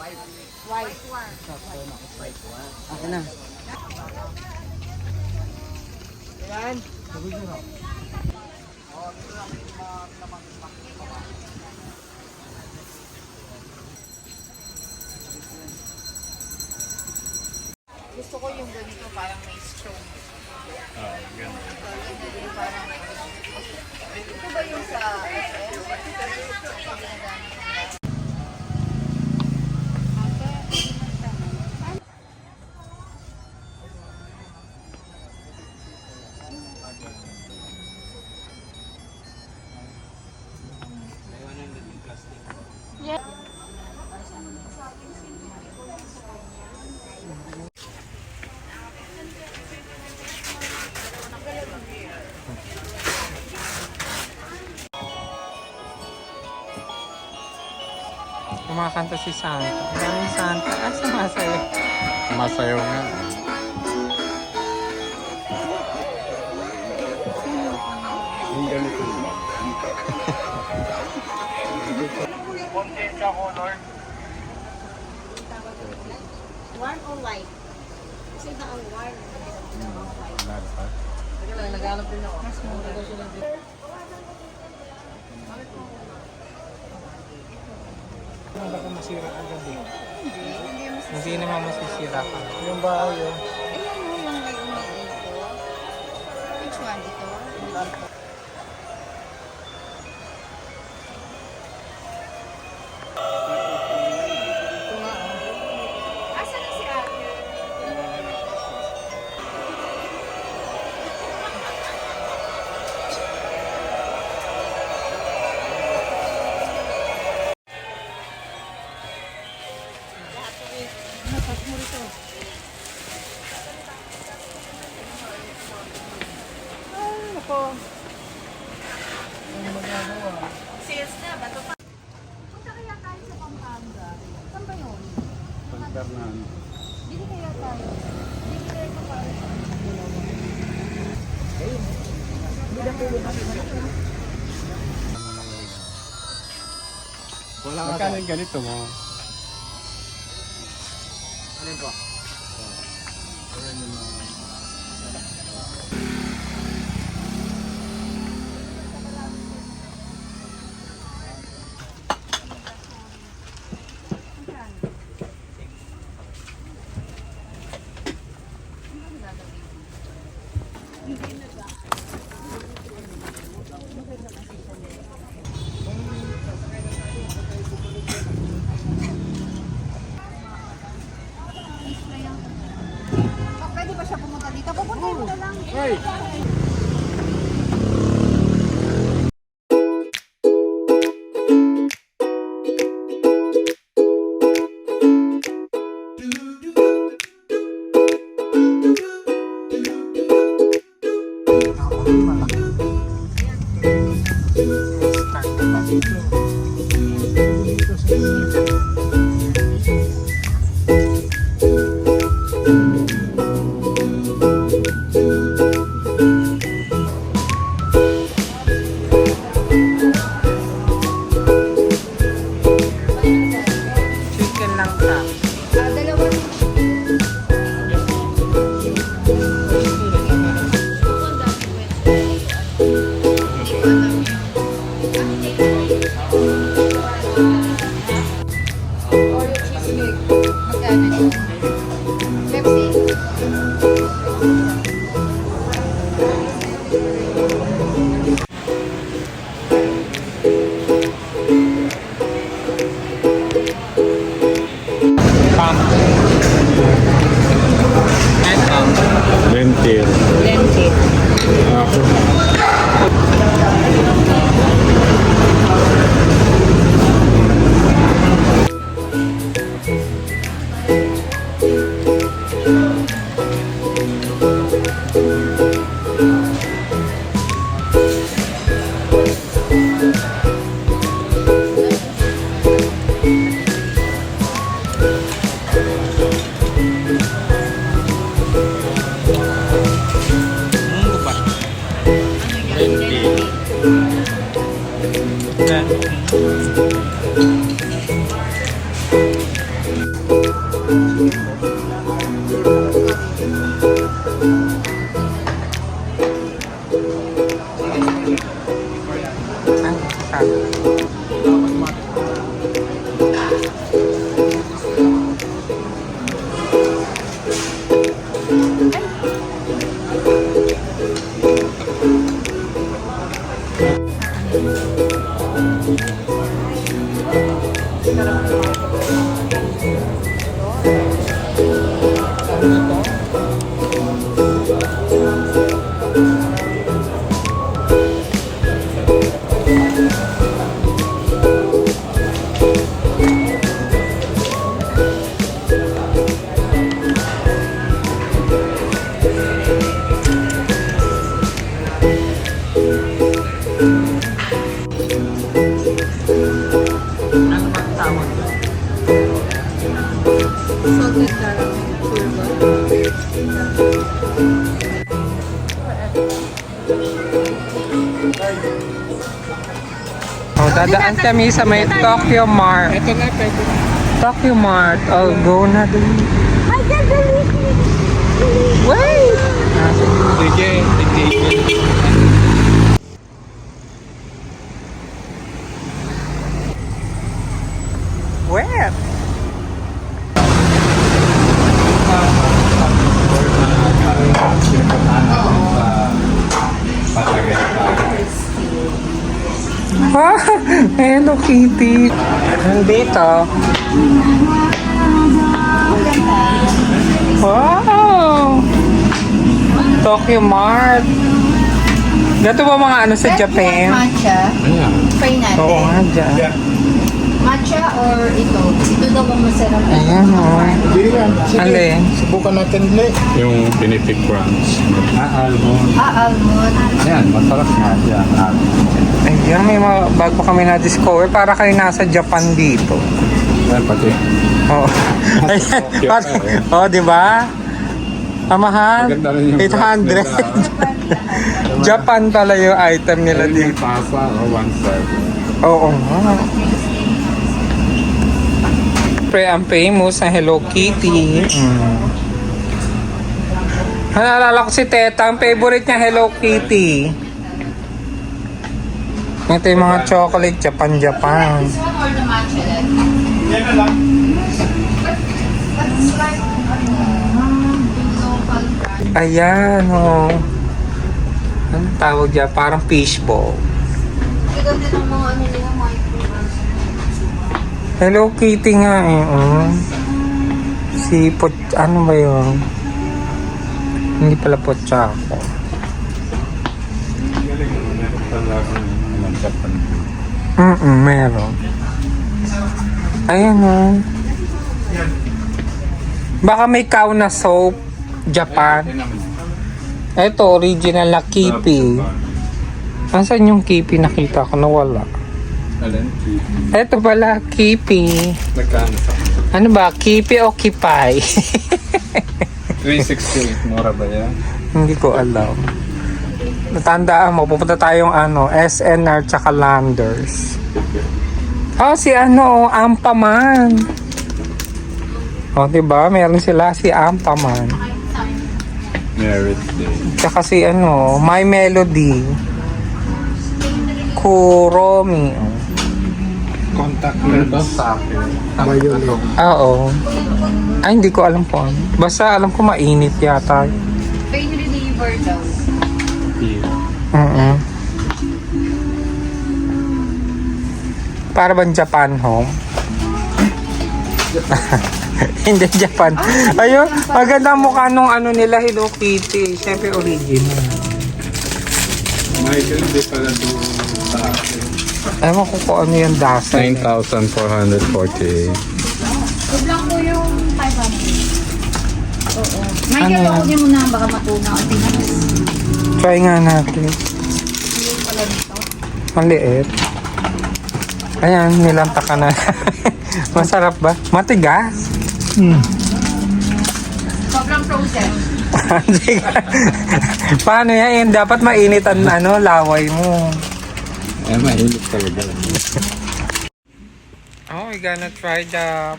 White. Akin na. Yan. Gusto ko yung ganito parang may stone. Ganun. Yung parang ito ba yung sa SM? Kumakanta si Santa. Ang daming Santa. Ah, sumasayaw. Masayaw nga. Yung ganito ba? Konsensya ko, Lord. Warm or white? Kasi na ang warm. Lalo pa. Naghanap din ako. Mas mura daw sila dito. Baka masira ang gabi. Hindi Hindi naman masisira ka. Yung bahay yun. Ayan mo yung may umiiko. Which one ito? Asa na si ate? Napas mo rito. Ay, nako. Ano magagawa? Sales na, bato pa. Punta kaya tayo sa Pampanga. Saan ba yun? Pagkarnan. Dili kaya tayo. Dili kaya pa tayo. Wala ka. Magkano yung ganito mo? Ano ba? Oh, pwede ba siya pumunta dito? Pupunta mo na lang. Hey! Chicken lang siya. Dalawa. Oreo cheesecake. Magkano siya? Pepsi? Pump. Ito. Lentil. Lentil. Ako. Salted caramel. Sure ba? Oh, dadaan kami sa may Tokyo Mart. Ito na, pwede na. Tokyo Mart. Oh, go na dun. Ay, ganda Wait! Sige, sige. Where? Ah, Hello Kitty. Nandito. Wow! Tokyo Mart. Gato ba mga ano sa Japan? Matcha. Ayan. Try natin. Oo nga dyan. Matcha or ito? Ito daw ang masarap. Ayan o. Hindi yan. Sige, Alin? subukan natin ulit. Yung Benedict crunch. Almond. Almond. Ayan, masarap nga. Yan, almond. Ayan, may mga bago kami na-discover. Para kayo nasa Japan dito. Ayan, pati. Oo. Ayan. Tokyo Pati- pa eh. Oo, di ba? Ang mahal. Maganda rin yung 800. Japan pala yung item nila Ayun yung dito. pasa o 1/7. Oo nga. Pre, ang famous na Hello Kitty. Naalala ko si Teta, ang favorite niya Hello Kitty. Ito yung mga chocolate, Japan. This one or the matcha then? Yan na lang. It's like, local brand. Ayan, oh. Anong tawag dyan? Parang fishball. Ikaw din ang mga ano nila, microwave. Hello Kitty nga eh. Si ano ba yun? Hindi pala Pochako. Galing mo, meron talaga ng Japan. Meron. Ayan oh. Baka may cow na soap. Japan. Ito, original na Kipi. Asan yung Kipi? Nakita ko na wala. Alin? Ito pala, Kipi. Nagkano sa Ano ba? Kipi o Kipay? 368, mura ba yan? Hindi ko alam. Natandaan mo, pupunta tayong SNR tsaka Landers. Oh, si Ampaman. Oh, diba? Meron sila si Ampaman. Merit Day. Tsaka si My Melody. Kuromi. Contact lens sa akin. Violet. Oo. Ay, hindi ko alam po. Basta alam ko mainit yata. Pain reliever daw. Para bang Japan home? Hindi Japan. Ayun, maganda ang mukha nung nila Hello Kitty. Siyempre original. Michael, hindi pala doon sa akin. Ewan ko kung ano yung dasa. 9,448. Huwag lang po yung 500. Oo. May Ano yan? mo na baka matunaw ang tinas. Try nga natin. Yung pala nito. Maliit. Ayan, nilanta ka na. Masarap ba? Matigas. Sobrang frozen. Paano yan? Dapat mainit ang laway mo. Eh, mahilig talaga. Oh, we gonna try the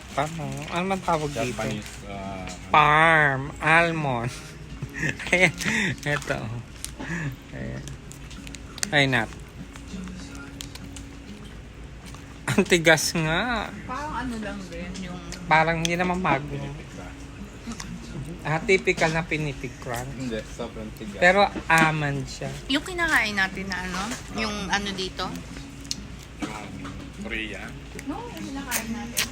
ano man tawag dito? Japanese. Parm almond. Ayan, ito. Ayan. Ay, nat. Ang tigas nga. Parang ano lang rin yung... Parang hindi naman magno. Typical na pinipig crunch. Hindi, sobrang tigas. Pero almond siya. Yung kinakain natin na yung ano dito? Korea. No, yung kinakain natin.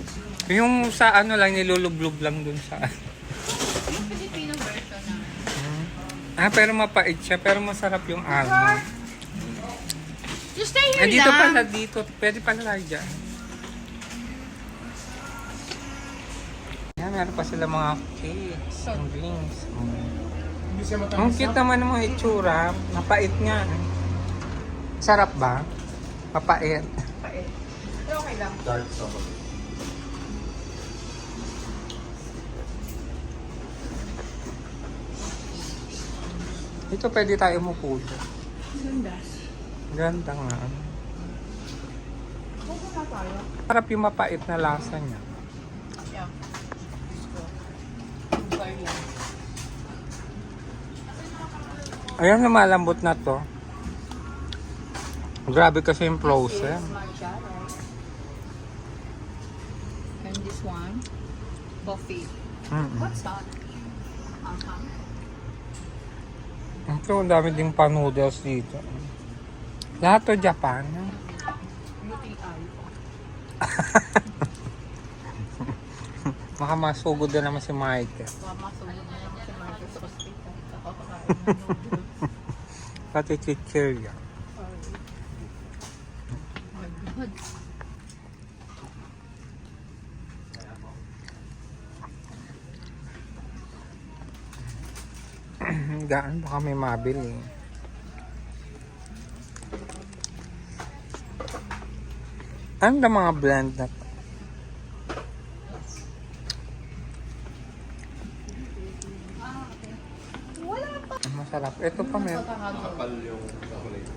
Yung sa lang, nilulublob lang dun sa... Yung Filipino version na. pero mapait siya. Pero masarap yung almond. You stay here Dito lang. pala, dito. Pwede pala tayo dyan. Yan, meron pa sila mga cakes and drinks. Hindi siya Ang cute naman ng mga itsura. Mapait nga. Sarap ba? Mapait. Pero okay lang. Dark chocolate. Dito pwede tayo umupo dyan. Ganda. Ganda nga. Huwag na tayo. Harap yung mapait na lasa niya. Yeah. Bar yan. Ayan, lumalambot na to. Grabe kasi yung frozen. Matcha, right? And this one, coffee. Mm-mm. What's that? Ito, ang dami ding pa-noodles dito. Lahat to Japan. UTI. Baka masugod na naman si Michael. Mamasunod na naman si Marcos sa hospital. Kakakain ng noodles. Pati chichirya. Oh my God. Gaan, baka may mabili. Ano na mga blend na to? Masarap. Ito pa may... Kapal yung chocolate.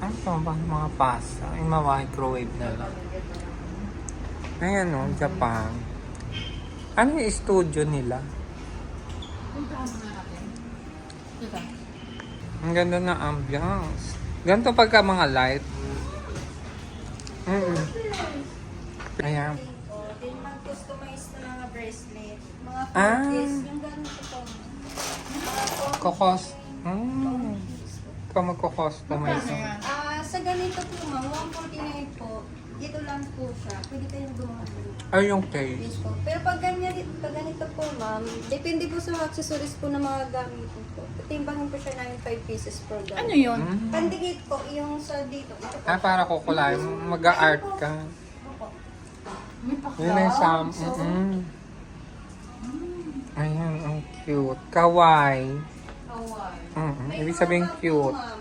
Ano pa ba? Mga pasta. Yung mga microwave na lang. Ayan o, Japan. Ano yung studio nila? Puntahan mo na natin. Ito. Ang ganda ng ambiance. Ganito pagka mga light. Ayan. Din mag-customize na mga bracelet. Mga Ah. forties. Yung ganito po. Kokos. Ikaw magko-customize. Sa ganito po ma'am, 149 po. Dito lang po siya. Pwede kayong gumawa. Ay, yung case. Yes po. Pero pag ganito po ma'am, depende po sa accessories po na mga gamit po. Timbangin po siya namin 5 pieces per gram. Ano yun? Pandikit po, yung sa dito. Ito po. Ah, para kukulay. Mag-art ka. Opo. May pakla. Yun na yung sam. Ayan, ang cute. Kawaii. Hawaii. Ibig sabihin May cute. mga po, ma'am.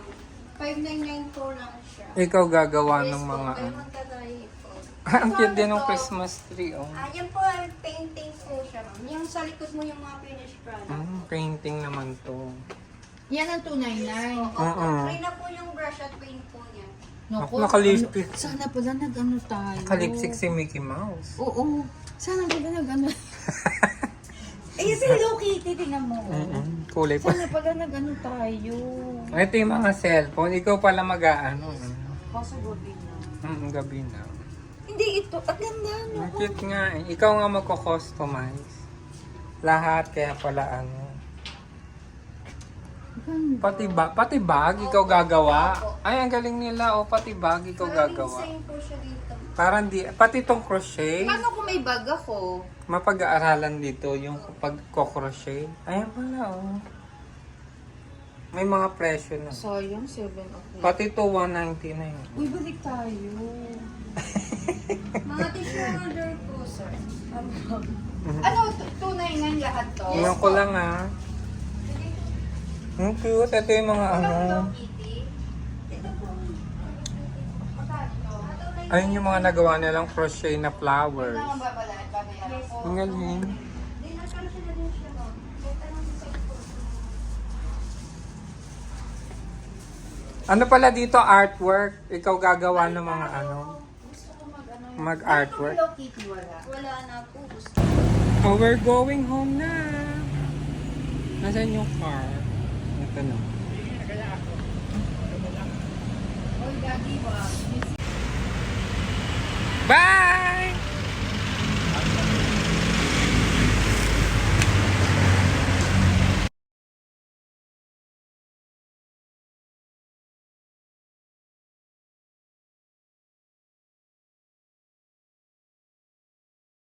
599 po lang siya. Ikaw gagawa Yes ng po, mga... kayo magkagayi po. Ang cute din ng Christmas tree, oh. Yan po ay painting po siya, ma'am. Yung sa likod mo yung mga finished product. Painting naman to. Yan ang 299. Opo, free na po yung brush at paint po niya. Ako nakalipstick. Sana pala nag-ano tayo. Nakalipstick si Mickey Mouse. Oo. Sana pala nag-ano. Eh, si Hello Kitty, tingnan mo. Kulay pa. Sana pala nag-ano tayo. Ito yung mga cellphone. Ikaw pala mag-ano. Kaso gabi na. Gabi na. Hindi ito. Ang ganda, no? Ang cute nga eh. Ikaw nga magko-customize. Lahat kaya pala ano. Ganda. Pati bag ikaw gagawa. Ay, ang galing nila. O, pati bag ikaw Maraming gagawa. design po siya dito. Parang di, pati tong crochet. Paano kung may bag ako? Mapag-aaralan dito yung pag-crochet. Ayan pala, oh. May mga presyo na. Sayang, 7 okay. Pati to 199. Uy, balik tayo. Mga tissue holder po, sir. Ano, 299 lahat to? Tingnan ko lang, ah. Ang cute. Ito yung mga ano. Kitty. Ito po. Ayun yung mga nagawa nilang crochet na flowers. Ang babalaan, babayaran ko. Ang galing. Din, nagkano siya na din siya, ma'am. Ito lang sa side po. Ano pala dito, artwork? Ikaw gagawa ng mga ano? Gusto ko mag-ano. Mag-artwork. Hello Kitty, wala. Wala na po. Gusto Oh, we're going home na. Nasaan yung car? Ito na. Oy, Daddy, wow. Bye!